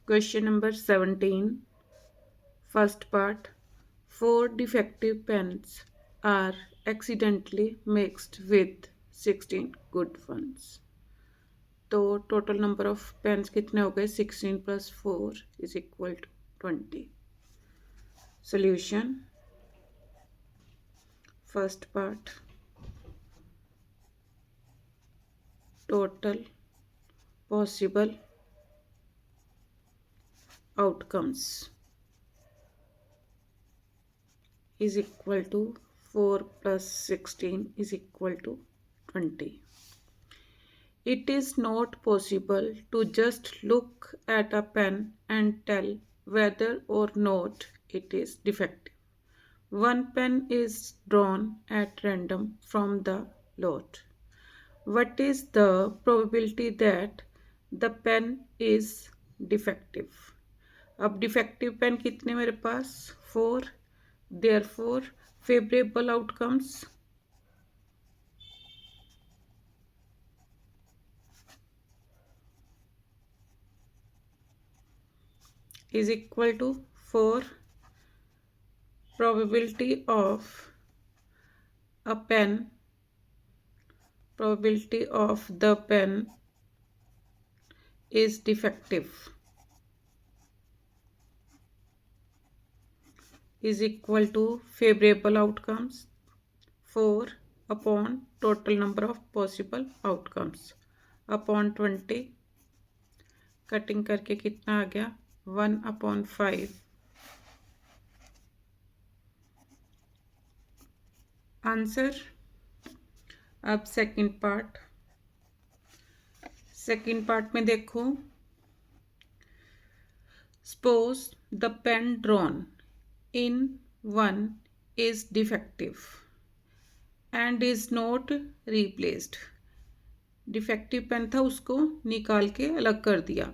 Question number 17. First part. 4 defective pens are accidentally mixed with 16 good ones. तो total number of pens कितने हो गए? 16 plus 4 is equal to 20. Solution. First part. Total possible outcomes is equal to 4 plus 16 is equal to 20. It is not possible to just look at a pen and tell whether or not it is defective. One pen is drawn at random from the lot. What is the probability that the pen is defective? अब defective pen कितने मेरे पास? 4. Therefore, favorable outcomes is equal to 4. Probability of the pen is defective is equal to favorable outcomes 4 upon total number of possible outcomes upon 20. Cutting करके कितना आ गया? 1/5. Answer. अब second part में देखो. Suppose the pen drawn in 1 is defective and is not replaced. Defective pen था, उसको निकाल के अलग कर दिया.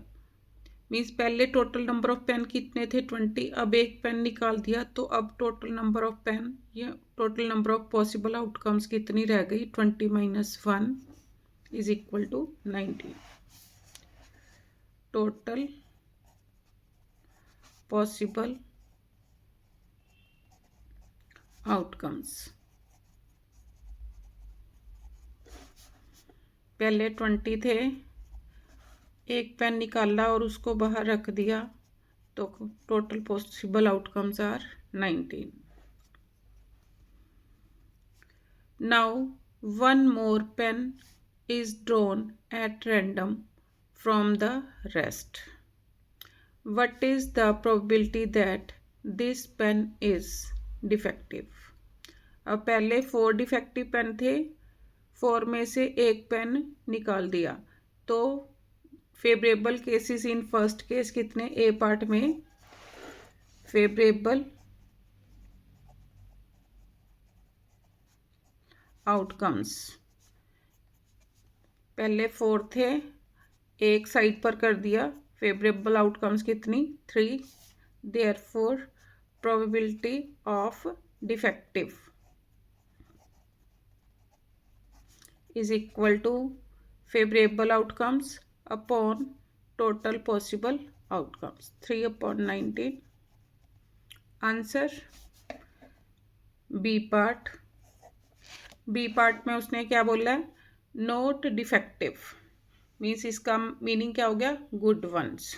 मीन्स पहले टोटल नंबर ऑफ पेन कितने थे? 20. अब एक पेन निकाल दिया तो अब टोटल नंबर ऑफ पेन या total number of possible outcomes कितनी रह गई? 20 minus 1 is equal to 19. Total possible outcomes. पहले 20 थे, एक पेन निकाला और उसको बाहर रख दिया तो total possible outcomes are 19. Now one more pen is drawn at random from the rest. What is the probability that this pen is defective? अब पहले 4 डिफेक्टिव पेन थे, 4 में से एक पेन निकाल दिया तो favourable cases in first case कितने? ए पार्ट में फेवरेबल आउटकम्स. पहले 4 थे, एक साइड पर कर दिया. फेवरेबल आउटकम्स कितनी? 3. Therefore probability of defective is equal to favorable outcomes upon total possible outcomes 3/19. Answer. B part में उसने क्या बोला है? Not defective. मीन्स इसका मीनिंग क्या हो गया? Good ones.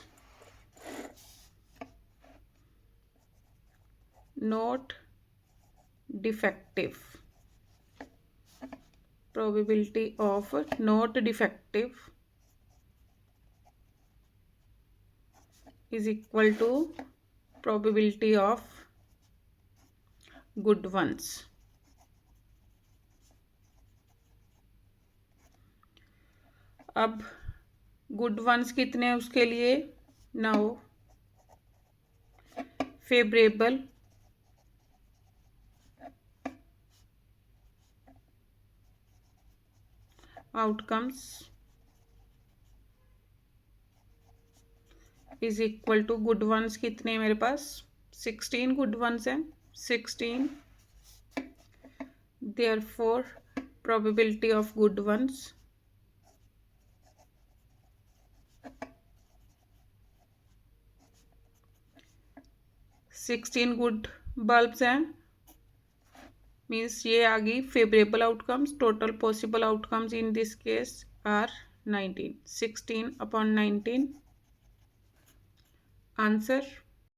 Not defective. Probability of not defective is equal to probability of good ones. अब गुड वंस कितने हैं उसके लिए? Now favourable outcomes is equal to good ones कितने हैं मेरे पास? 16 गुड वंस हैं. 16. Therefore probability of good ones 16 good bulbs हैं, मीन्स ये आ गई favourable outcomes. Total possible outcomes in this case are 19. 16 upon 19. Answer